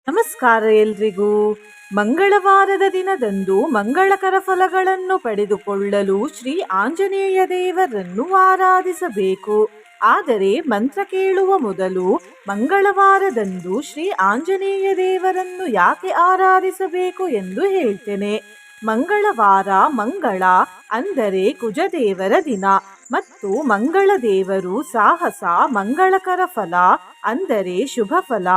ನಮಸ್ಕಾರ ಎಲ್ರಿಗೂ. ಮಂಗಳವಾರದ ದಿನದಂದು ಮಂಗಳಕರ ಫಲಗಳನ್ನು ಪಡೆದುಕೊಳ್ಳಲು ಶ್ರೀ ಆಂಜನೇಯ ದೇವರನ್ನು ಆರಾಧಿಸಬೇಕು. ಆದರೆ ಮಂತ್ರ ಕೇಳುವ ಮೊದಲು ಮಂಗಳವಾರದಂದು ಶ್ರೀ ಆಂಜನೇಯ ದೇವರನ್ನು ಯಾಕೆ ಆರಾಧಿಸಬೇಕು ಎಂದು ಹೇಳ್ತೇನೆ. ಮಂಗಳವಾರ ಮಂಗಳ ಅಂದರೆ ಕುಜದೇವರ ದಿನ ಮತ್ತು ಮಂಗಳ ದೇವರು ಸಾಹಸ, ಮಂಗಳಕರ ಫಲ ಅಂದರೆ ಶುಭ ಫಲ,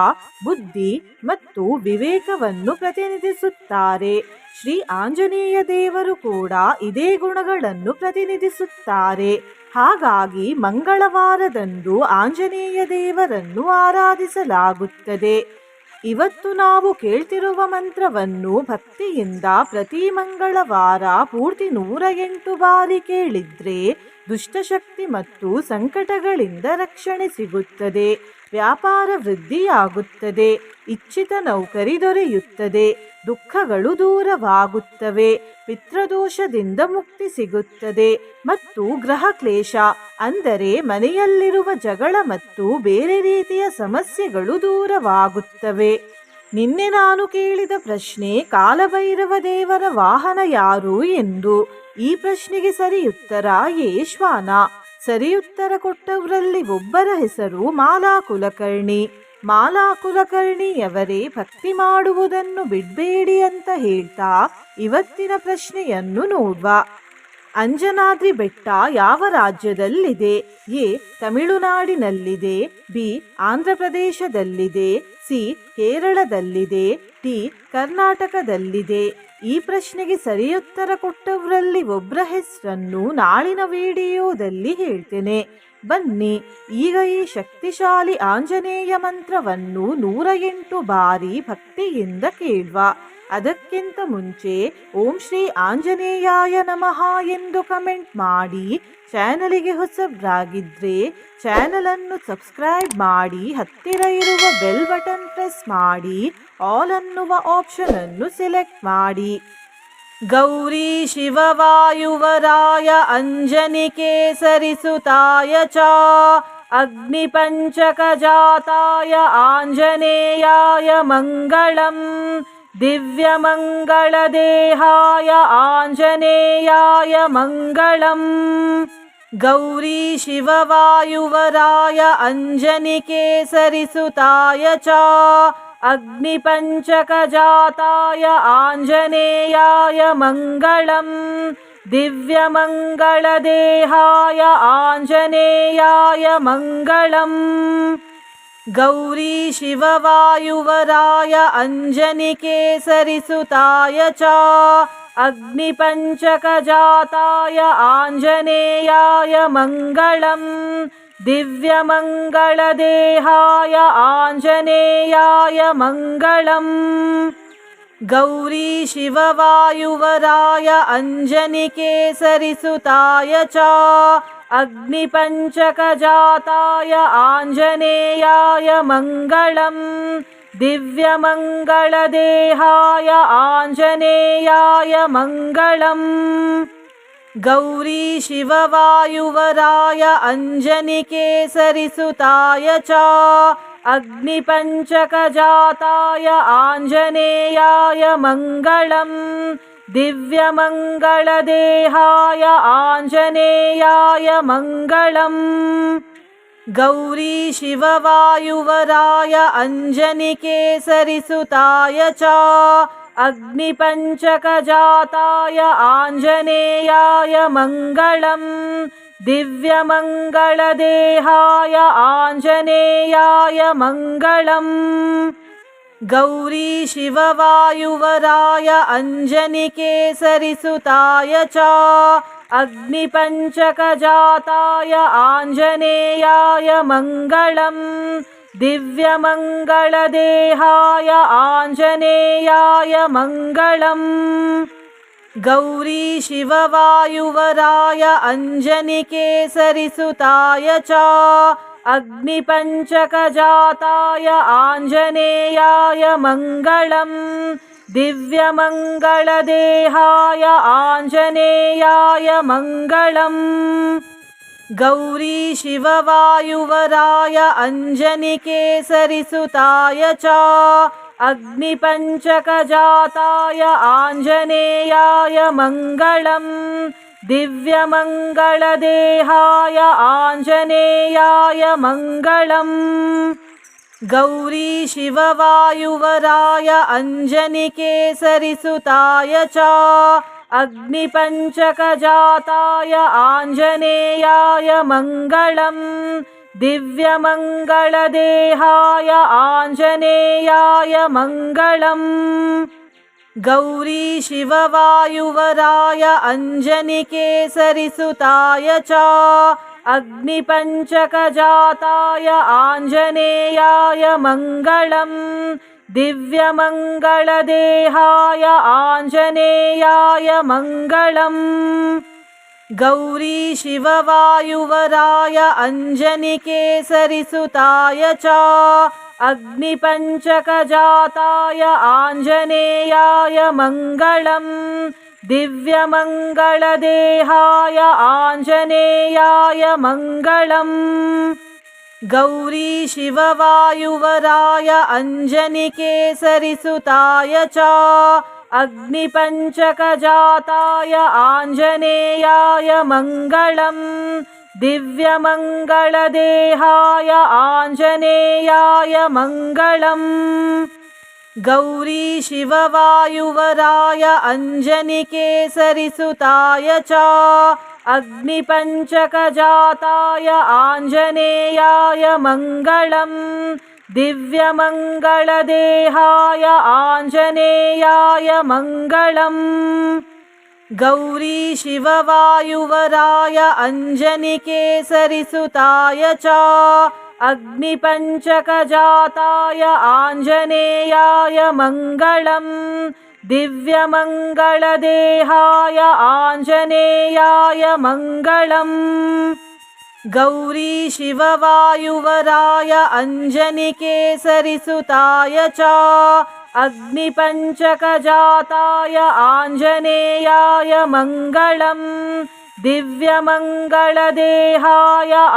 ಬುದ್ಧಿ ಮತ್ತು ವಿವೇಕವನ್ನು ಪ್ರತಿನಿಧಿಸುತ್ತಾರೆ. ಶ್ರೀ ಆಂಜನೇಯ ದೇವರು ಕೂಡ ಇದೇ ಗುಣಗಳನ್ನು ಪ್ರತಿನಿಧಿಸುತ್ತಾರೆ. ಹಾಗಾಗಿ ಮಂಗಳವಾರದಂದು ಆಂಜನೇಯ ದೇವರನ್ನು ಆರಾಧಿಸಲಾಗುತ್ತದೆ. ಇವತ್ತು ನಾವು ಕೇಳ್ತಿರುವ ಮಂತ್ರವನ್ನು ಭಕ್ತಿಯಿಂದ ಪ್ರತಿ ಮಂಗಳವಾರ ಪೂರ್ತಿ 108 ಬಾರಿ ಕೇಳಿದ್ರೆ ದುಷ್ಟಶಕ್ತಿ ಮತ್ತು ಸಂಕಟಗಳಿಂದ ರಕ್ಷಣೆ ಸಿಗುತ್ತದೆ, ವ್ಯಾಪಾರ ವೃದ್ಧಿಯಾಗುತ್ತದೆ, ಇಚ್ಛಿತ ನೌಕರಿ ದೊರೆಯುತ್ತದೆ, ದುಃಖಗಳು ದೂರವಾಗುತ್ತವೆ, ಪಿತೃದೋಷದಿಂದ ಮುಕ್ತಿ ಸಿಗುತ್ತದೆ ಮತ್ತು ಗ್ರಹ ಕ್ಲೇಶ ಅಂದರೆ ಮನೆಯಲ್ಲಿರುವ ಜಗಳ ಮತ್ತು ಬೇರೆ ರೀತಿಯ ಸಮಸ್ಯೆಗಳು ದೂರವಾಗುತ್ತವೆ. ನಿನ್ನೆ ನಾನು ಕೇಳಿದ ಪ್ರಶ್ನೆ ಕಾಲಭೈರವ ದೇವರ ವಾಹನ ಯಾರು ಎಂದು. ಈ ಪ್ರಶ್ನೆಗೆ ಸರಿಯುತ್ತರ ಯೇಶ್ವಾನ. ಸರಿಯುತ್ತರ ಕೊಟ್ಟವರಲ್ಲಿ ಒಬ್ಬರ ಹೆಸರು ಮಾಲಾ ಕುಲಕರ್ಣಿ. ಮಾಲಾ ಕುಲಕರ್ಣಿಯವರೇ ಭಕ್ತಿ ಮಾಡುವುದನ್ನು ಬಿಡಬೇಡಿ ಅಂತ ಹೇಳ್ತಾ ಇವತ್ತಿನ ಪ್ರಶ್ನೆಯನ್ನು ನೋಡುವ. ಅಂಜನಾದ್ರಿ ಬೆಟ್ಟ ಯಾವ ರಾಜ್ಯದಲ್ಲಿದೆ? ಎ ತಮಿಳುನಾಡಿನಲ್ಲಿದೆ, ಬಿ ಆಂಧ್ರ ಪ್ರದೇಶದಲ್ಲಿದೆ, ಸಿ ಕೇರಳದಲ್ಲಿದೆ, ಡಿ ಕರ್ನಾಟಕದಲ್ಲಿದೆ. ಈ ಪ್ರಶ್ನೆಗೆ ಸರಿಯುತ್ತರ ಕೊಟ್ಟವರಲ್ಲಿ ಒಬ್ಬರ ಹೆಸರನ್ನು ನಾಳಿನ ವಿಡಿಯೋದಲ್ಲಿ ಹೇಳ್ತೇನೆ. ಬನ್ನಿ ಈಗ ಈ ಶಕ್ತಿಶಾಲಿ ಆಂಜನೇಯ ಮಂತ್ರವನ್ನು 108 ಬಾರಿ ಭಕ್ತಿಯಿಂದ ಕೇಳುವ. ಅದಕ್ಕಿಂತ ಮುಂಚೆ ಓಂ ಶ್ರೀ ಆಂಜನೇಯಾಯ ನಮಃ ಎಂದು ಕಮೆಂಟ್ ಮಾಡಿ. ಚಾನಲಿಗೆ ಹೊಸಬ್ರಾಗಿದ್ರೆ ಚಾನಲ್ ಅನ್ನು ಸಬ್ಸ್ಕ್ರೈಬ್ ಮಾಡಿ, ಹತ್ತಿರ ಇರುವ ಬೆಲ್ ಬಟನ್ ಪ್ರೆಸ್ ಮಾಡಿ, ಆಲ್ ಅನ್ನುವ ಆಪ್ಷನ್ ಅನ್ನು ಸೆಲೆಕ್ಟ್ ಮಾಡಿ. ಗೌರಿ ಶಿವವಾಯುವರಾಯ ಅಂಜನಿಕೇಸರಿಸುತಾಯ ಚ ಅಗ್ನಿಪಂಚಕಜಾತಾಯ ಆಂಜನೇಯಾಯ ಮಂಗಳಂ ದಿವ್ಯಮಂಗಳದೇಹಾಯ ಆಂಜನೇಯಾಯ ಮಂಗಳಂ. ಗೌರಿ ಶಿವವಾಯುವರಾಯ ಅಂಜನಿಕೇಸರಿಸುತಾಯ ಚ ಅಗ್ನಿಪಂಚಕಜಾತಾಯ ಆಂಜನೇಯಾಯ ಮಂಗಳಂ ದಿವ್ಯಮಂಗಳದೇಹಾಯ ಆಂಜನೇಯಾಯ ಮಂಗಳಂ. ಗೌರಿ ಶಿವವಾಯುವರಾಯ ಅಂಜನಿಕೇಸರಿಸುತಾಯ ಚ ಅಗ್ನಿಪಂಚಕಜಾತಾಯ ಆಂಜನೇಯಾಯ ಮಂಗಳಂ ದಿವ್ಯಮಂಗಳದೇಹಾಯ ಆಂಜನೇಯಾಯ ಮಂಗಳಂ. ಗೌರಿ ಶಿವವಾಯುವರಾಯ ಅಂಜನಿಕೇಸರಿಸುತಾಯ ಚ ಅಗ್ನಿಪಂಚಕಜಾತಾಯ ಆಂಜನೇಯಾಯ ಮಂಗಳಂ ದಿವ್ಯಮಂಗಳದೇಹಾಯ ಆಂಜನೇಯಾಯ ಮಂಗಳಂ. ಗೌರಿ ಶಿವವಾಯುವರಾಯ ಅಂಜನಿಕೇಸರಿಸುತಾಯ ಚ ಅಗ್ನಿಪಂಚಕಜಾತಾಯ ಆಂಜನೇಯಾಯ ಮಂಗಳಂ ದಿವ್ಯಮಂಗಳದೇಹಾಯ ಆಂಜನೇಯಾಯ ಮಂಗಳಂ. ಗೌರಿ ಶಿವವಾಯುವರಾಯ ಅಂಜನಿಕೇಸರಿಸುತಾಯ ಚ ಅಗ್ನಿಪಂಚಕಜಾತಾಯ ಆಂಜನೇಯಾಯ ಮಂಗಳಂ ದಿವ್ಯಮಂಗಳದೇಹಾಯ ಆಂಜನೇಯಾಯ ಮಂಗಳಂ. ಗೌರಿ ಶಿವವಾಯುವರಾಯ ಅಂಜನಿಕೇಸರಿಸುತಾಯ ಚ ಅಗ್ನಿಪಂಚಕಜಾತಾಯ ಆಂಜನೇಯಾಯ ಮಂಗಳಂ ದಿವ್ಯಮಂಗಳದೇಹಾಯ ಆಂಜನೇಯಾಯ ಮಂಗಳಂ. ಗೌರಿ ಶಿವವಾಯುವರಾಯ ಅಂಜನಿಕೇಸರಿಸುತಾಯ ಚ ಅಗ್ನಿಪಂಚಕಜಾತಾಯ ಆಂಜನೇಯಾಯ ಮಂಗಳಂ ದಿವ್ಯಮಂಗಳದೇಹಾಯ ಆಂಜನೇಯಾಯ ಮಂಗಳಂ. ಗೌರಿ ಶಿವವಾಯುವರಾಯ ಅಂಜನಿಕೇಸರಿಸುತಾಯ ಚ अग्निपञ्चकजाताय आञ्जनेयाय मङ्गलम् दिव्यमङ्गलदेहाय आञ्जनेयाय मङ्गलम् गौरी शिववायुवराय अञ्जनिकेसरिसुताय च अग्निपञ्चकजाताय आञ्जनेयाय मङ्गलम् दिव्यमङ्गलदेहाय आञ्जनेयाय मङ्गलम् गौरी शिववायुवराय अञ्जनिकेसरिसुताय च अग्निपञ्चकजाताय आञ्जनेयाय मङ्गलम् दिव्यमङ्गलदेहाय आञ्जनेयाय मङ्गलम् गौरी शिववायुवराय अञ्जनिकेसरिसुताय च अग्निपञ्चकजाताय आञ्जनेयाय मङ्गलम् दिव्यमङ्गलदेहाय आञ्जनेयाय मङ्गलम् गौरी शिववायुवराय अञ्जनिकेसरिसुताय च अग्निपञ्चकजाताय आञ्जनेयाय मङ्गलम् दिव्यमङ्गलदेहाय आञ्जनेयाय मङ्गलम् गौरी शिववायुवराय अञ्जनिकेसरिसुताय च अग्निपञ्चकजाताय आञ्जनेयाय मङ्गलम् दिव्यमङ्गलदेहाय आञ्जनेयाय मङ्गलम् गौरी शिववायुवराय अञ्जनिकेसरिसुताय च अग्निपञ्चकजाताय आञ्जनेयाय मङ्गलम् दिव्यमङ्गलदेहाय आञ्जनेयाय मङ्गलम् गौरी शिववायुवराय अञ्जनिकेसरिसुताय च अग्निपञ्चकजाताय आञ्जनेयाय मङ्गलम् दिव्यमङ्गलदेहाय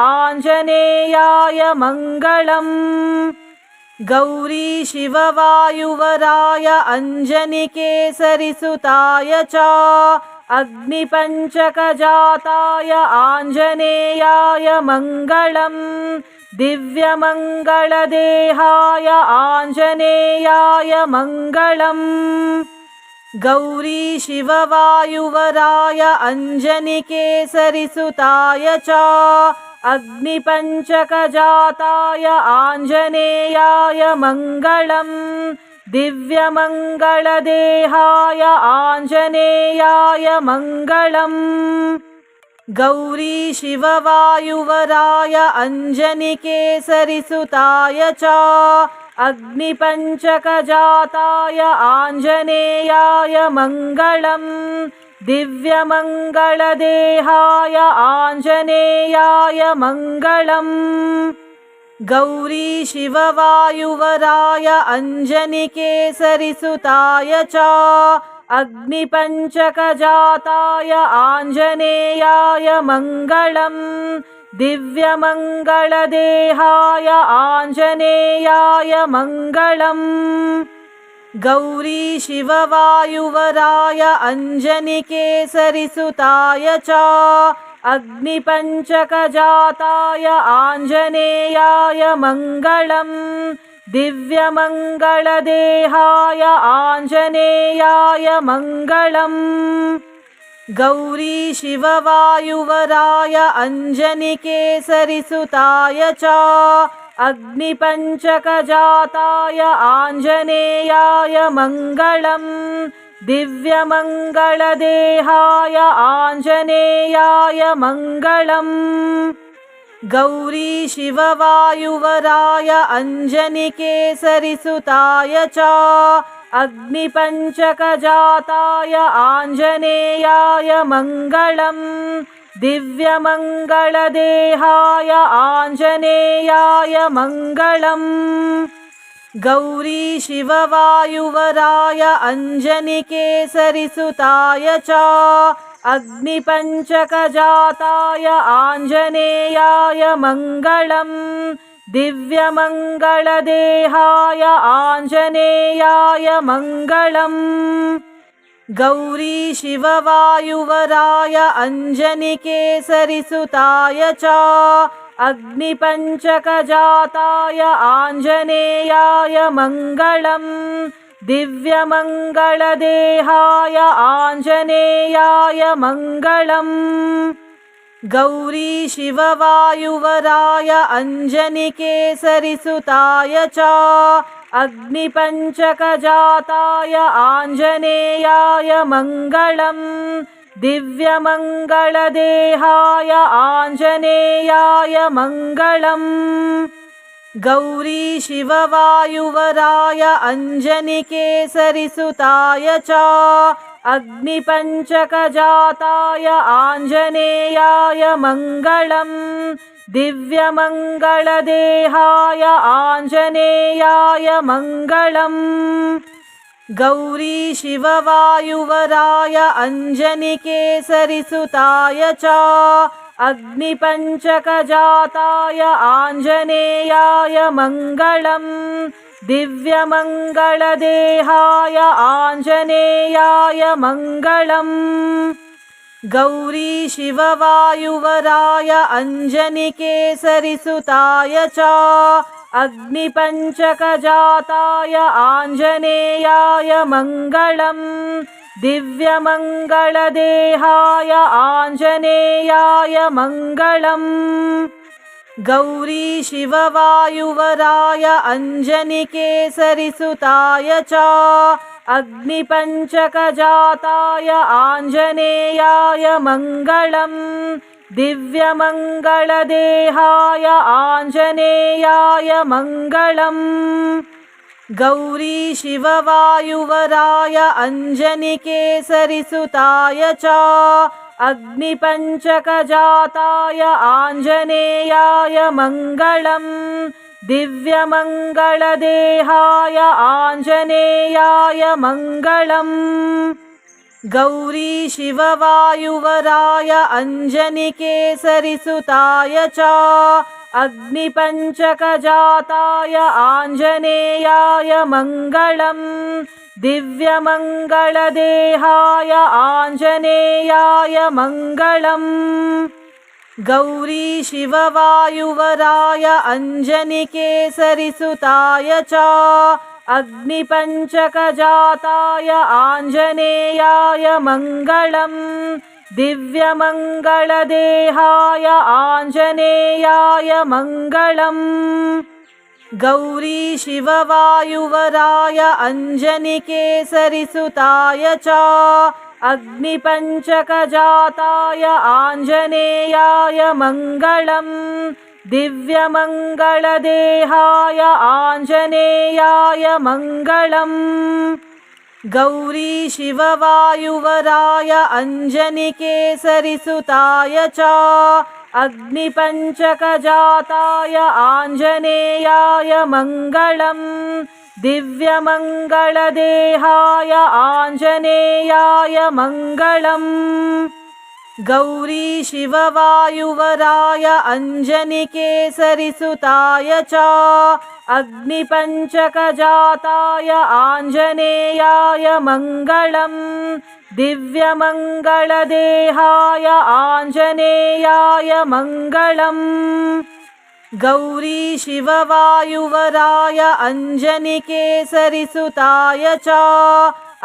आञ्जनेयाय मङ्गलम् गौरी शिववायुवराय अञ्जनिकेसरिसुताय च अग्निपञ्चकजाताय आञ्जनेयाय मङ्गलम् दिव्यमङ्गलदेहाय आञ्जनेयाय मङ्गलम् गौरी शिववायुवराय अञ्जनिकेसरिसुताय च अग्निपञ्चकजाताय आञ्जनेयाय मङ्गलम् दिव्यमङ्गलदेहाय आञ्जनेयाय मङ्गलम् गौरी शिववायुवराय अञ्जनिकेसरिसुताय च अग्निपञ्चकजाताय आञ्जनेयाय मङ्गलम् दिव्यमङ्गलदेहाय आञ्जनेयाय मङ्गलम् गौरी शिववायुवराय अञ्जनिकेसरिसुताय च अग्निपञ्चकजाताय आञ्जनेयाय मङ्गलम् दिव्यमङ्गलदेहाय आञ्जनेयाय मङ्गलम् गौरी शिववायुवराय अञ्जनिकेसरिसुताय च अग्निपञ्चकजाताय आञ्जनेयाय मङ्गलम् दिव्यमङ्गलदेहाय आञ्जनेयाय मङ्गलम् गौरी शिववायुवराय अञ्जनिकेसरिसुताय च अग्निपञ्चकजाताय आञ्जनेयाय मङ्गलम् दिव्यमङ्गलदेहाय आञ्जनेयाय मङ्गलम् गौरी शिववायुवराय अञ्जनिकेसरिसुताय च अग्निपञ्चकजाताय आञ्जनेयाय मङ्गलम् दिव्यमङ्गलदेहाय आञ्जनेयाय मङ्गलम् गौरी शिववायुवराय अञ्जनिकेसरिसुताय च अग्निपञ्चकजाताय आञ्जनेयाय मङ्गलम् दिव्यमङ्गलदेहाय आञ्जनेयाय मङ्गलम् गौरीशिववायुवराय अञ्जनिकेसरिसुताय च अग्निपञ्चकजाताय आञ्जनेयाय मङ्गलम् दिव्यमङ्गलदेहाय आञ्जनेयाय मङ्गलम् गौरीशिववायुवराय अञ्जनिकेसरिसुताय च अग्निपञ्चकजाताय आञ्जनेयाय मङ्गलम् दिव्यमङ्गलदेहाय आञ्जनेयाय मङ्गलम् गौरीशिववायुवराय अञ्जनिकेसरिसुताय च अग्निपञ्चकजाताय आञ्जनेयाय मङ्गलम् दिव्यमङ्गलदेहाय आञ्जनेयाय मङ्गलम् गौरीशिववायुवराय अञ्जनिकेसरिसुताय च अग्निपञ्चकजाताय आञ्जनेयाय मङ्गलम् दिव्यमङ्गलदेहाय आञ्जनेयाय मङ्गलम् गौरीशिववायुवराय अञ्जनिकेसरिसुताय च अग्निपञ्चकजाताय आञ्जनेयाय मङ्गलम् दिव्यमङ्गलदेहाय आञ्जनेयाय मङ्गलम् गौरीशिववायुवराय अञ्जनिकेसरिसुताय च अग्निपञ्चकजाताय आञ्जनेयाय मङ्गलम् दिव्यमङ्गलदेहाय आञ्जनेयाय मङ्गलम् गौरीशिववायुवराय अञ्जनिकेसरिसुताय च अग्निपञ्चकजाताय आञ्जनेयाय मङ्गलम् दिव्यमङ्गलदेहाय आञ्जनेयाय मङ्गलम् गौरीशिववायुवराय अञ्जनिकेसरिसुताय च अग्निपञ्चकजाताय आञ्जनेयाय मङ्गलम् दिव्यमङ्गलदेहाय आञ्जनेयाय मङ्गलम् गौरीशिववायुवराय अञ्जनिकेसरिसुताय च अग्निपञ्चकजाताय आञ्जनेयाय मङ्गलम् दिव्यमङ्गलदेहाय आञ्जनेयाय मङ्गलम् गौरीशिववायुवराय अञ्जनिकेसरिसुताय च अग्निपञ्चकजाताय आञ्जनेयाय मङ्गलम् दिव्यमङ्गलदेहाय आञ्जनेयाय मङ्गलम् गौरीशिववायुवराय अञ्जनिकेसरिसुताय च अग्निपञ्चकजाताय आञ्जनेयाय मङ्गलम् दिव्यमङ्गलदेहाय आञ्जनेयाय मङ्गलम् गौरीशिववायुवराय अञ्जनिकेसरिसुताय च अग्निपञ्चकजाताय आञ्जनेयाय मङ्गलम् दिव्यमङ्गलदेहाय आञ्जनेयाय मङ्गलम् गौरीशिववायुवराय अञ्जनिकेसरिसुताय च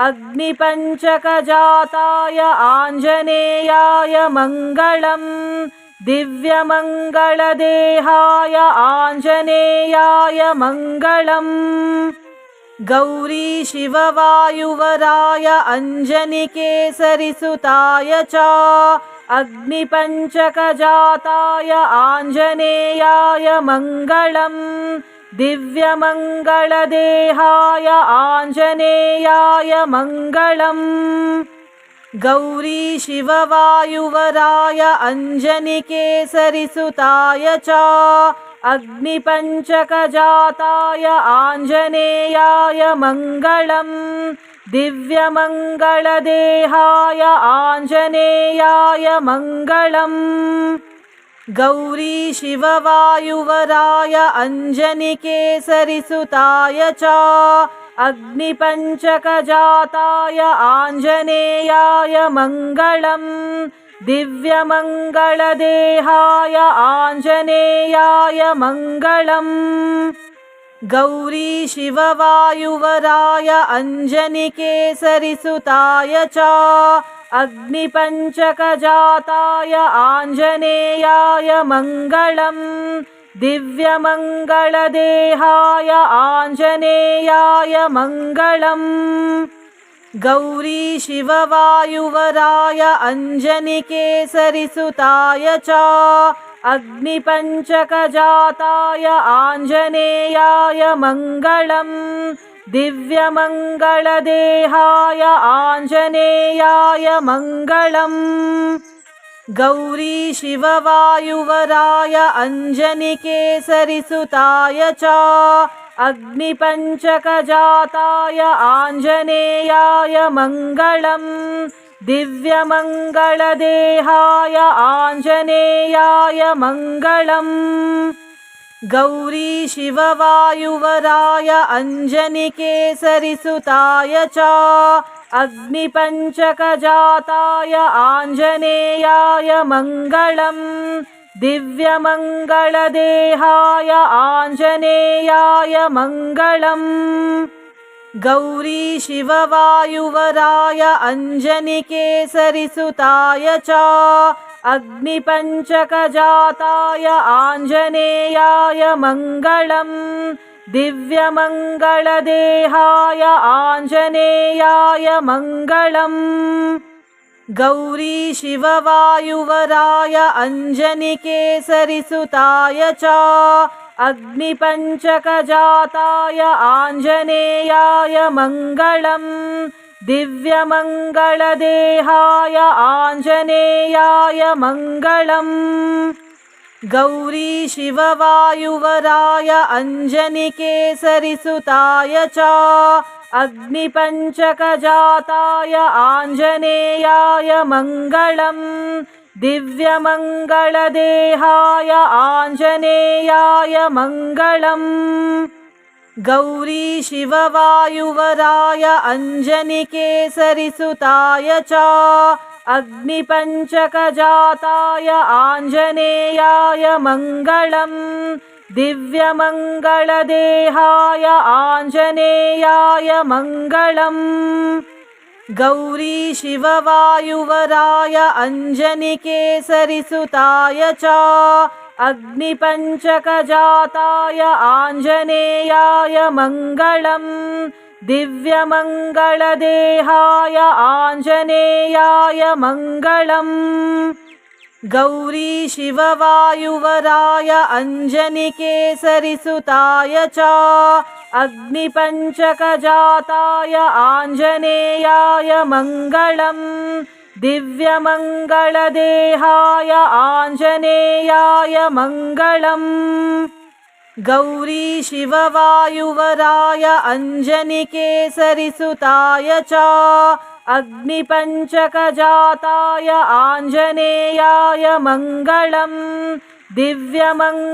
अग्निपञ्चकजाताय आञ्जनेयाय मङ्गलम् दिव्यमङ्गलदेहाय आञ्जनेयाय मङ्गलम् गौरीशिववायुवराय अञ्जनिकेसरिसुताय च अग्निपञ्चकजाताय आञ्जनेयाय मङ्गलम् दिव्यमङ्गलदेहाय आञ्जनेयाय मङ्गलम् गौरीशिववायुवराय अञ्जनिकेसरिसुताय च अग्निपञ्चकजाताय आञ्जनेयाय मङ्गलम् दिव्यमङ्गलदेहाय आञ्जनेयाय मङ्गलम् गौरी शिववायुवराय अञ्जनिकेसरिसुताय च अग्निपञ्चकजाताय आञ्जनेयाय मङ्गलम् दिव्यमङ्गलदेहाय आञ्जनेयाय मङ्गलम् गौरी शिववायुवराय अञ्जनिकेसरिसुताय च अग्निपञ्चकजाताय आञ्जनेयाय मङ्गलम् दिव्यमङ्गलदेहाय आञ्जनेयाय मङ्गलम् गौरी शिववायुवराय अञ्जनिकेसरिसुताय च अग्निपञ्चकजाताय आञ्जनेयाय मङ्गलम् दिव्यमङ्गलदेहाय आञ्जनेयाय मङ्गलम् गौरी शिववायुवराय अञ्जनिकेसरिसुताय च अग्निपञ्चकजाताय आञ्जनेयाय मङ्गलम् दिव्यमङ्गलदेहाय आञ्जनेयाय मङ्गलम् गौरी शिववायुवराय अञ्जनिकेसरिसुताय च अग्निपञ्चकजाताय आञ्जनेयाय मङ्गलम् दिव्यमङ्गलदेहाय आञ्जनेयाय मङ्गलम् गौरी शिववायुवराय अञ्जनिकेसरिसुताय च अग्निपञ्चकजाताय आञ्जनेयाय मङ्गलम् दिव्यमङ्गलदेहाय आञ्जनेयाय मङ्गलम् गौरी शिववायुवराय अञ्जनिकेसरिसुताय च अग्निपञ्चकजाताय आञ्जनेयाय मङ्गलम् दिव्यमङ्गलदेहाय आञ्जनेयाय मङ्गलम् गौरी शिववायुवराय अञ्जनिकेसरिसुताय च अग्निपञ्चकजाताय आञ्जनेयाय मङ्गलम् दिव्यमङ्गलदेहाय आञ्जनेयाय मङ्गलम् गौरी शिववायुवराय अञ्जनिकेसरिसुताय च अग्निपञ्चकजाताय आञ्जनेयाय मङ्गलम् दिव्यमङ्गलदेहाय आञ्जनेयाय मङ्गलम् गौरी शिववायुवराय अञ्जनिकेसरिसुताय च अग्निपञ्चकजाताय आञ्जनेयाय मङ्गलम् दिव्यमङ्गलदेहाय आञ्जनेयाय मङ्गलम् गौरी शिववायुवराय अञ्जनिकेसरिसुताय च अग्निपञ्चकजाताय आञ्जनेयाय मङ्गलम् दिव्यमङ्गलदेहाय आञ्जनेयाय मङ्गलम् गौरी शिववायुवराय अञ्जनिकेसरिसुताय च अग्निपञ्चकजाताय आञ्जनेयाय मङ्गलम् दिव्यमङ्गलदेहाय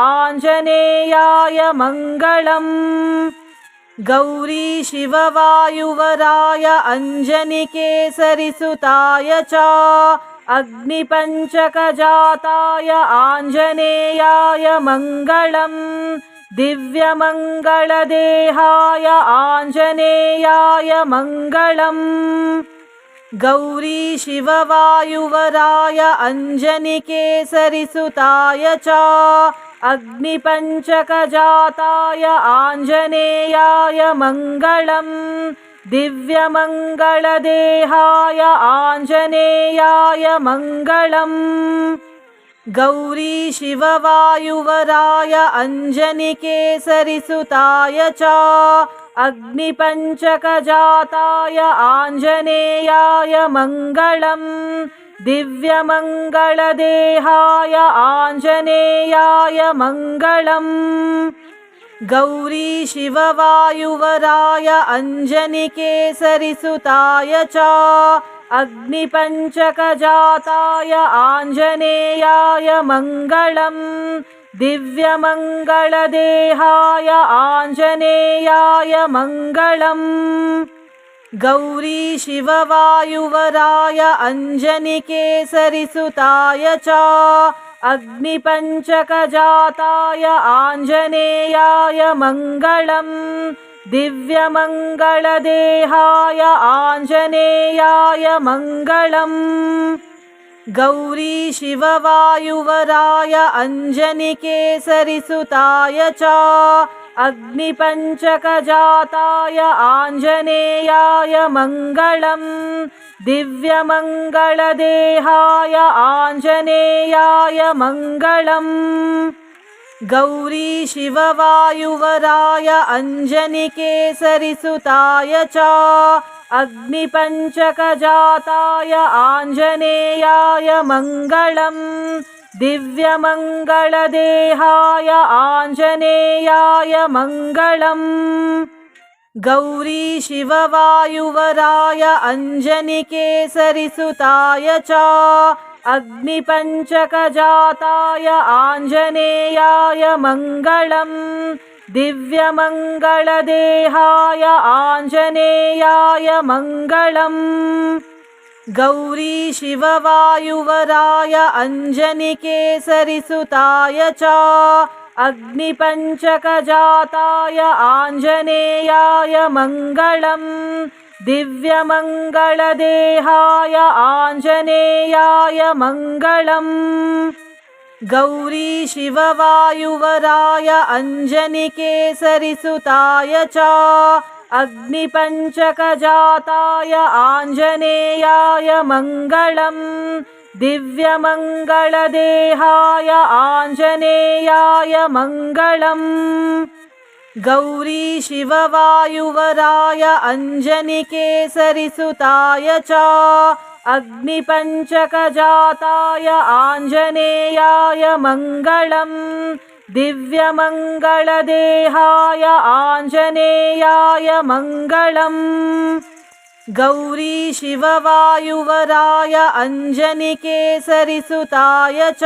आञ्जनेयाय मङ्गलम् गौरी शिववायुवराय अञ्जनिकेसरिसुताय च अग्निपञ्चकजाताय आञ्जनेयाय मङ्गलम् दिव्यमङ्गलदेहाय आञ्जनेयाय मङ्गलम् गौरी शिववायुवराय अञ्जनिकेसरिसुताय च अग्निपञ्चकजाताय आञ्जनेयाय मङ्गलम् दिव्यमङ्गलदेहाय आञ्जनेयाय मङ्गलम् गौरी शिववायुवराय अञ्जनिकेसरिसुताय च अग्निपञ्चकजाताय आञ्जनेयाय मङ्गलम् दिव्यमङ्गलदेहाय आञ्जनेयाय मङ्गलम् गौरी शिववायुवराय अञ्जनिकेसरिसुताय च अग्निपञ्चकजाताय आञ्जनेयाय मङ्गलम् दिव्यमङ्गलदेहाय आञ्जनेयाय मङ्गलम् गौरी शिववायुवराय अञ्जनिकेसरिसुताय च अग्निपञ्चकजाताय आञ्जनेयाय मङ्गलम् दिव्यमङ्गलदेहाय आञ्जनेयाय मङ्गलम् गौरी शिववायुवराय अञ्जनिकेसरिसुताय च अग्निपञ्चकजाताय आञ्जनेयाय मङ्गलम् दिव्यमङ्गलदेहाय आञ्जनेयाय मङ्गलम् गौरी शिववायुवराय अञ्जनिकेसरिसुताय च अग्निपञ्चकजाताय आञ्जनेयाय मङ्गलम् दिव्यमङ्गलदेहाय आञ्जनेयाय मङ्गलम् गौरी शिववायुवराय अञ्जनिकेसरिसुताय च अग्निपञ्चकजाताय आञ्जनेयाय मङ्गलम् दिव्यमङ्गलदेहाय आञ्जनेयाय मङ्गलम् गौरी शिववायुवराय अञ्जनिकेसरिसुताय च अग्निपञ्चकजाताय आञ्जनेयाय मङ्गलम् दिव्यमङ्गलदेहाय आञ्जनेयाय मङ्गलम् गौरी शिववायुवराय अञ्जनिकेसरिसुताय च अग्निपञ्चकजाताय आञ्जनेयाय मङ्गलम् दिव्यमङ्गलदेहाय आञ्जनेयाय मङ्गलम् गौरी शिववायुवराय अञ्जनिकेसरिसुताय च अग्निपञ्चकजाताय आञ्जनेयाय मङ्गलम् दिव्यमङ्गलदेहाय आञ्जनेयाय मङ्गलम् गौरी शिववायुवराय अञ्जनिकेसरिसुताय च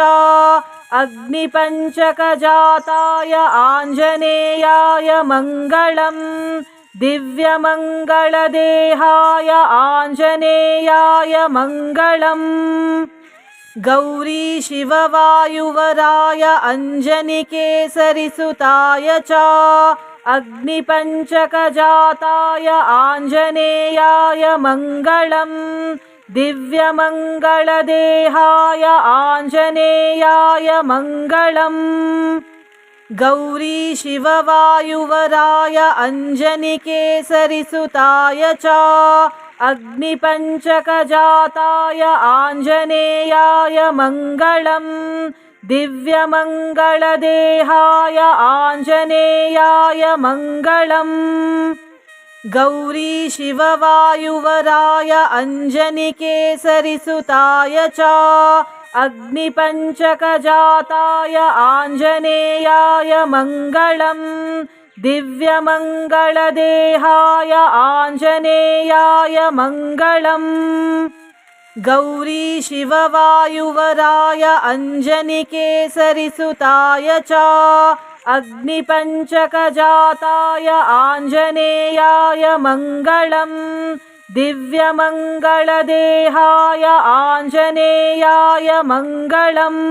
अग्निपञ्चकजाताय आञ्जनेयाय मङ्गलम् दिव्यमङ्गलदेहाय आञ्जनेयाय मङ्गलम् गौरी शिववायुवराय अञ्जनिकेसरिसुताय च अग्निपञ्चकजाताय आञ्जनेयाय मङ्गलम् दिव्यमङ्गलदेहाय आञ्जनेयाय मङ्गलम् गौरी शिववायुवराय अञ्जनिकेसरिसुताय च अग्निपञ्चकजाताय आञ्जनेयाय मङ्गलम् दिव्यमङ्गलदेहाय आञ्जनेयाय मङ्गलम् गौरी शिववायुवराय अञ्जनिकेसरिसुताय च अग्निपञ्चकजाताय आञ्जनेयाय मङ्गलम् दिव्यमङ्गलदेहाय आञ्जनेयाय मङ्गलम् गौरी शिववायुवराय अञ्जनिकेसरिसुताय च अग्निपञ्चकजाताय आञ्जनेयाय मङ्गलम् दिव्यमङ्गलदेहाय आञ्जनेयाय मङ्गलम्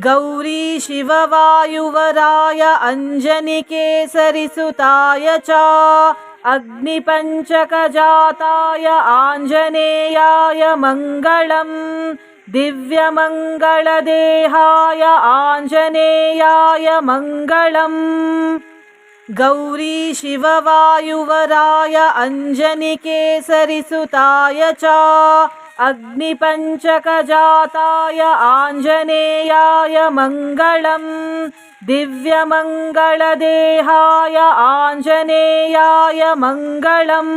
गौरी शिववायुवराय अञ्जनिकेसरिसुताय च अग्निपञ्चकजाताय आञ्जनेयाय मङ्गलम् दिव्यमङ्गलदेहाय आञ्जनेयाय मङ्गलम् गौरी शिववायुवराय अञ्जनिकेसरिसुताय च अग्निपञ्चकजाताय आञ्जनेयाय मङ्गलम् दिव्यमङ्गलदेहाय आञ्जनेयाय मङ्गलम्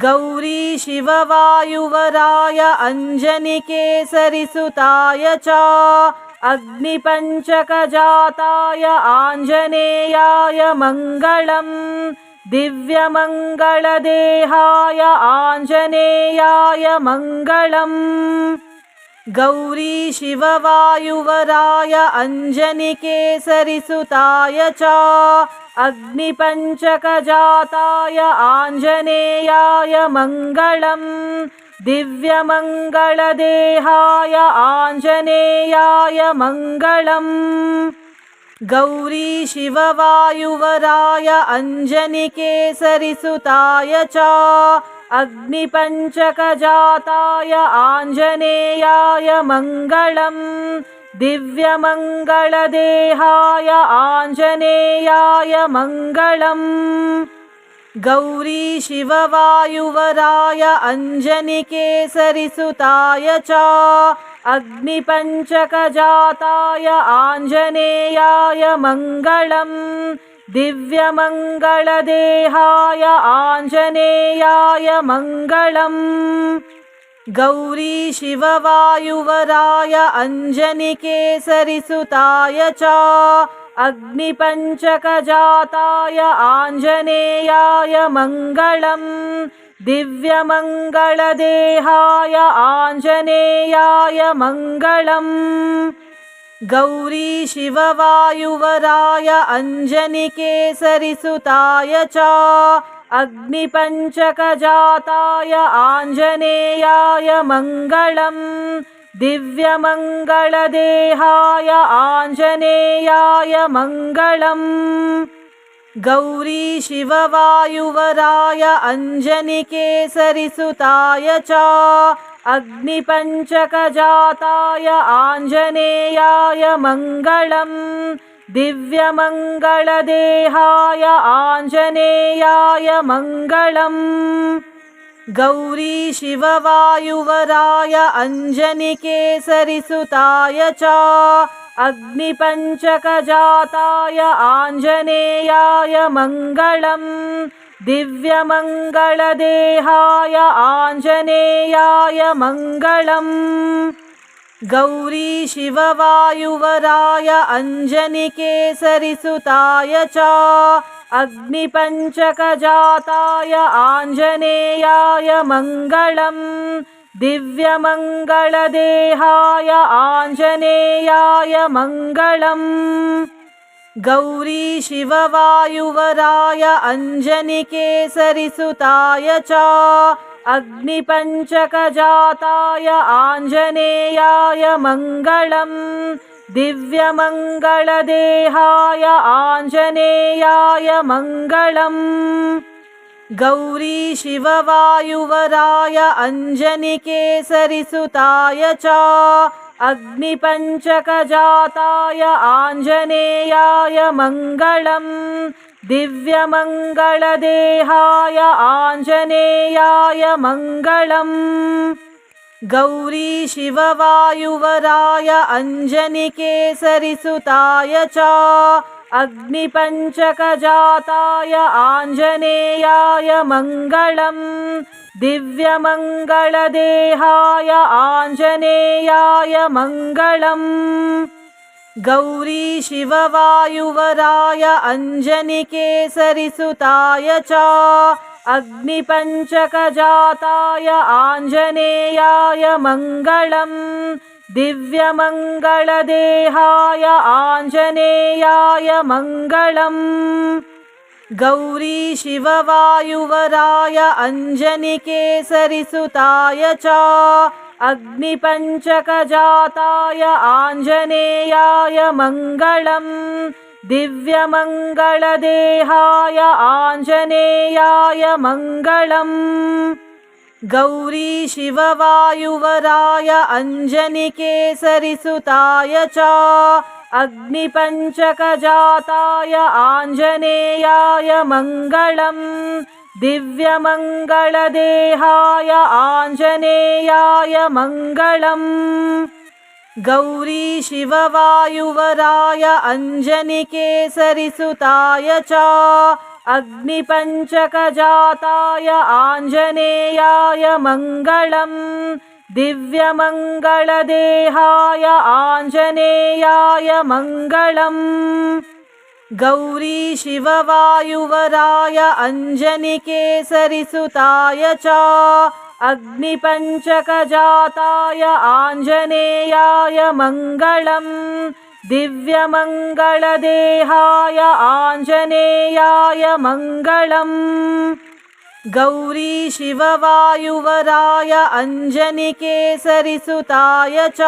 गौरी शिववायुवराय अञ्जनिकेसरिसुताय च अग्निपञ्चकजाताय आञ्जनेयाय मङ्गलम् दिव्यमङ्गलदेहाय आञ्जनेयाय मङ्गलम् गौरीशिववायुवराय अञ्जनिकेसरिसुताय च अग्निपञ्चकजाताय आञ्जनेयाय मङ्गलम् दिव्यमङ्गलदेहाय आञ्जनेयाय मङ्गलम् गौरीशिववायुवराय अञ्जनिकेसरिसुताय च अग्निपञ्चकजाताय आञ्जनेयाय मङ्गलम् दिव्यमङ्गलदेहाय आञ्जनेयाय मङ्गलम् गौरीशिववायुवराय अञ्जनिकेसरिसुताय च अग्निपञ्चकजाताय आञ्जनेयाय मङ्गलम् दिव्यमङ्गलदेहाय आञ्जनेयाय मङ्गलम् गौरीशिववायुवराय अञ्जनिकेसरिसुताय च अग्निपञ्चकजाताय आञ्जनेयाय मङ्गलम् दिव्यमङ्गलदेहाय आञ्जनेयाय मङ्गलम् गौरीशिववायुवराय अञ्जनिकेसरिसुताय च अग्निपञ्चकजाताय आञ्जनेयाय मङ्गलम् दिव्यमङ्गलदेहाय आञ्जनेयाय मङ्गलम् गौरीशिववायुवराय अञ्जनिकेसरिसुताय च अग्निपञ्चकजाताय आञ्जनेयाय मङ्गलम् दिव्यमङ्गलदेहाय आञ्जनेयाय मङ्गलम् गौरीशिववायुवराय अञ्जनिकेसरिसुताय च अग्निपञ्चकजाताय आञ्जनेयाय मङ्गलम् दिव्यमङ्गलदेहाय आञ्जनेयाय मङ्गलम् गौरीशिववायुवराय अञ्जनिकेसरिसुताय च अग्निपञ्चकजाताय आञ्जनेयाय मङ्गलम् दिव्यमङ्गलदेहाय आञ्जनेयाय मङ्गलम् गौरीशिववायुवराय अञ्जनिकेसरिसुताय च अग्निपञ्चकजाताय आञ्जनेयाय मङ्गलम् दिव्यमङ्गलदेहाय आञ्जनेयाय मङ्गलम् गौरीशिववायुवराय अञ्जनिकेसरिसुताय च अग्निपञ्चकजाताय आञ्जनेयाय मङ्गलम् दिव्यमङ्गलदेहाय आञ्जनेयाय मङ्गलम् गौरीशिववायुवराय अञ्जनिकेसरिसुताय च अग्निपञ्चकजाताय आञ्जनेयाय मङ्गलम् दिव्यमङ्गलदेहाय आञ्जनेयाय मङ्गलम् गौरीशिववायुवराय अञ्जनिकेसरिसुताय च अग्निपञ्चकजाताय आञ्जनेयाय मङ्गलम् दिव्यमङ्गलदेहाय आञ्जनेयाय मङ्गलम् गौरीशिववायुवराय अञ्जनिकेसरिसुताय च अग्निपञ्चकजाताय आञ्जनेयाय मङ्गलम् दिव्यमङ्गलदेहाय आञ्जनेयाय मङ्गलम् गौरीशिववायुवराय अञ्जनिकेसरिसुताय च अग्निपञ्चकजाताय आञ्जनेयाय मङ्गलम् दिव्यमङ्गलदेहाय आञ्जनेयाय मङ्गलम् गौरीशिववायुवराय अञ्जनिकेसरिसुताय च अग्निपञ्चकजाताय आञ्जनेयाय मङ्गलम् दिव्यमङ्गलदेहाय आञ्जनेयाय मङ्गलम् गौरी शिववायुवराय अञ्जनिकेसरिसुताय च अग्निपञ्चकजाताय आञ्जनेयाय मङ्गलम् दिव्यमङ्गलदेहाय आञ्जनेयाय मङ्गलम् गौरी शिववायुवराय अञ्जनिकेसरिसुताय च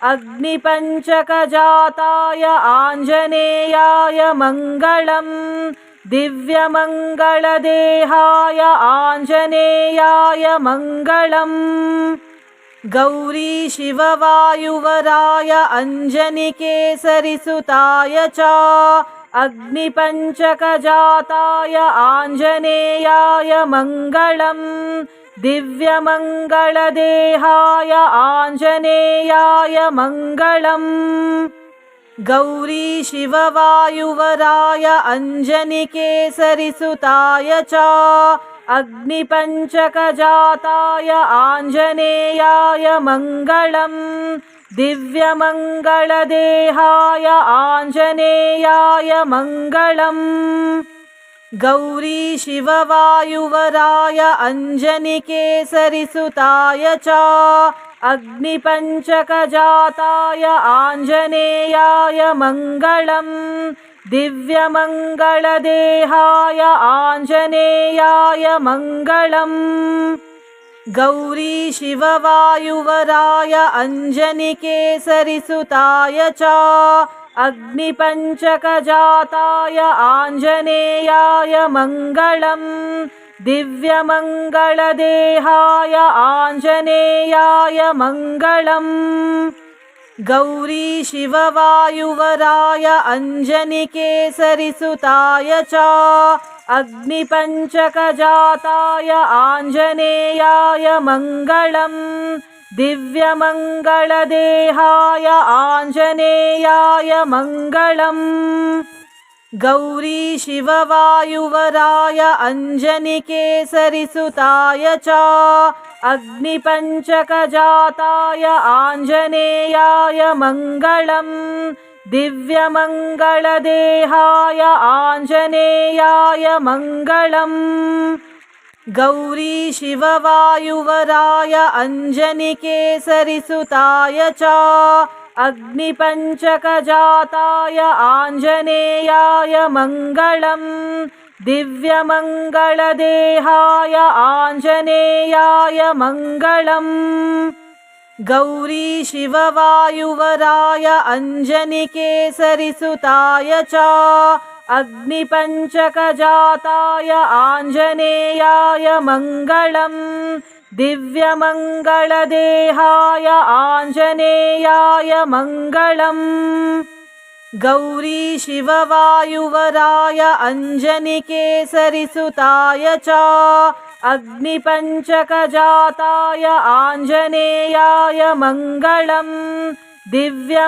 अग्निपञ्चकजाताय आञ्जनेयाय मङ्गलम् दिव्यमङ्गलदेहाय आञ्जनेयाय मङ्गलम् गौरी शिववायुवराय अञ्जनिकेसरिसुताय च अग्निपञ्चकजाताय आञ्जनेयाय मङ्गलम् दिव्यमङ्गलदेहाय आञ्जनेयाय मङ्गलम् गौरी शिववायुवराय अञ्जनिकेसरिसुताय च अग्निपञ्चकजाताय आञ्जनेयाय मङ्गलम् दिव्यमङ्गलदेहाय आञ्जनेयाय मङ्गलम् गौरी शिववायुवराय अञ्जनिकेसरिसुताय च अग्निपञ्चकजाताय आञ्जनेयाय मङ्गलम् दिव्यमङ्गलदेहाय आञ्जनेयाय मङ्गलम् गौरी शिववायुवराय अञ्जनिकेसरिसुताय च अग्निपञ्चकजाताय आञ्जनेयाय मङ्गलम् दिव्यमङ्गलदेहाय आञ्जनेयाय मङ्गलम् गौरी शिववायुवराय अञ्जनिकेसरिसुताय च अग्निपञ्चकजाताय आञ्जनेयाय मङ्गलम् दिव्यमङ्गलदेहाय आञ्जनेयाय मङ्गलम् गौरी शिववायुवराय अञ्जनिकेसरिसुताय च अग्निपञ्चकजाताय आञ्जनेयाय मङ्गलम् दिव्यमङ्गलदेहाय आञ्जनेयाय मङ्गलम् गौरी शिववायुवराय अञ्जनिकेसरिसुताय च अग्निपञ्चकजाताय आञ्जनेयाय मङ्गलम् दिव्यमङ्गलदेहाय आञ्जनेयाय मङ्गलम् गौरी शिववायुवराय अञ्जनिकेसरिसुताय च अग्निपञ्चकजाताय आञ्जनेयाय मङ्गलम् दिव्यमङ्गलदेहाय आञ्जनेयाय मङ्गलम् गौरी शिववायुवराय अञ्जनिकेसरिसुताय च अग्निपञ्चकजाताय आञ्जनेयाय मङ्गलम् दिव्यमङ्गलदेहाय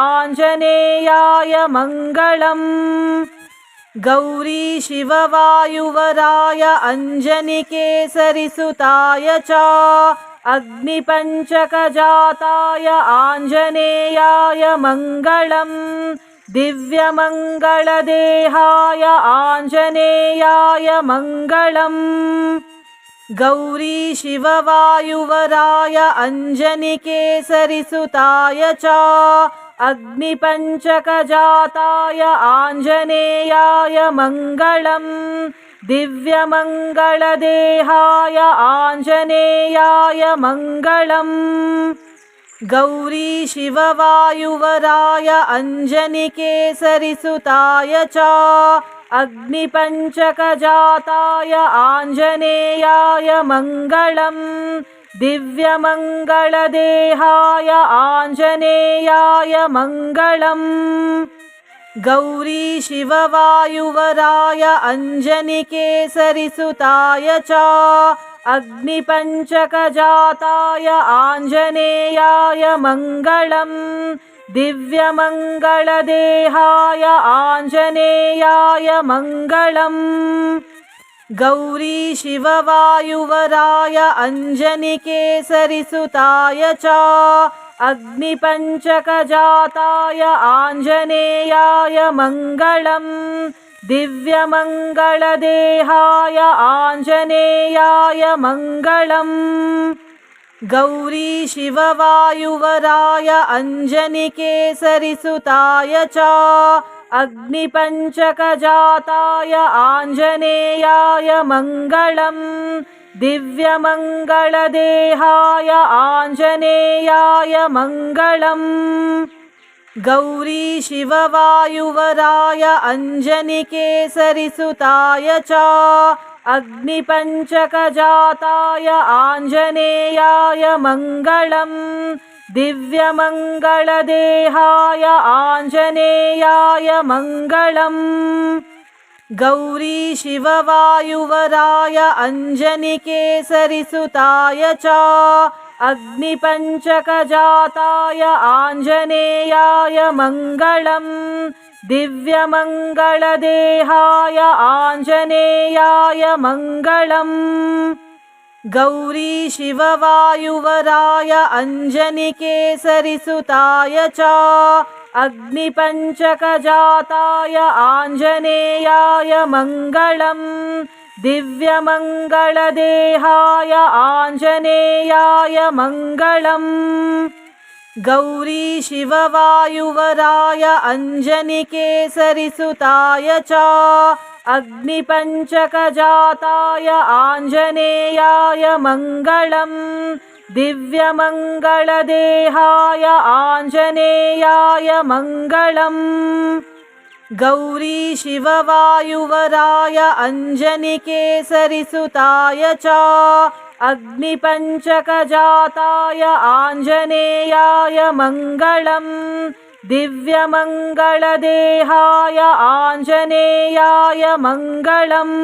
आञ्जनेयाय मङ्गलम् गौरी शिववायुवराय अञ्जनिकेसरिसुताय च अग्निपञ्चकजाताय आञ्जनेयाय मङ्गलम् दिव्यमङ्गलदेहाय आञ्जनेयाय मङ्गलम् गौरी शिववायुवराय अञ्जनिकेसरिसुताय च अग्निपञ्चकजाताय आञ्जनेयाय मङ्गलम् दिव्यमङ्गलदेहाय आञ्जनेयाय मङ्गलम् गौरी शिववायुवराय अञ्जनिकेसरिसुताय च अग्निपञ्चकजाताय आञ्जनेयाय मङ्गलम् दिव्यमङ्गलदेहाय आञ्जनेयाय मङ्गलम् गौरी शिववायुवराय अञ्जनिकेसरिसुताय च अग्निपञ्चकजाताय आञ्जनेयाय मङ्गलम् दिव्यमङ्गलदेहाय आञ्जनेयाय मङ्गलम् गौरी शिववायुवराय अञ्जनिकेसरिसुताय च अग्निपञ्चकजाताय आञ्जनेयाय मङ्गलम् दिव्यमङ्गलदेहाय आञ्जनेयाय मङ्गलम् गौरी शिववायुवराय अञ्जनिकेसरिसुताय च अग्निपञ्चकजाताय आञ्जनेयाय मङ्गलम् दिव्यमङ्गलदेहाय आञ्जनेयाय मङ्गलम् गौरी शिववायुवराय अञ्जनिकेसरिसुताय च अग्निपञ्चकजाताय आञ्जनेयाय मङ्गलम् दिव्यमङ्गलदेहाय आञ्जनेयाय मङ्गलम् गौरी शिववायुवराय अञ्जनिकेसरिसुताय च अग्निपञ्चकजाताय आञ्जनेयाय मङ्गलम् दिव्यमङ्गलदेहाय आञ्जनेयाय मङ्गलम् गौरी शिववायुवराय अञ्जनिकेसरिसुताय च अग्निपञ्चकजाताय आञ्जनेयाय मङ्गलम् दिव्यमङ्गलदेहाय आञ्जनेयाय मङ्गलम् गौरी शिववायुवराय अञ्जनिकेसरिसुताय च अग्निपञ्चकजाताय आञ्जनेयाय मङ्गलम् दिव्यमङ्गलदेहाय आञ्जनेयाय मङ्गलम् गौरी शिववायुवराय अञ्जनिकेसरिसुताय च अग्निपञ्चकजाताय आञ्जनेयाय मङ्गलम् दिव्यमङ्गलदेहाय आञ्जनेयाय मङ्गलम्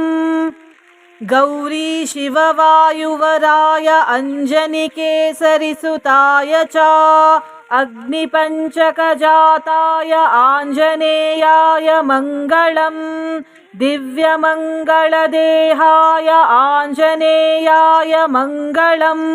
गौरी शिववायुवराय अञ्जनिकेसरिसुताय च अग्निपञ्चकजाताय आञ्जनेयाय मङ्गलम् दिव्यमङ्गलदेहाय आञ्जनेयाय मङ्गलम्।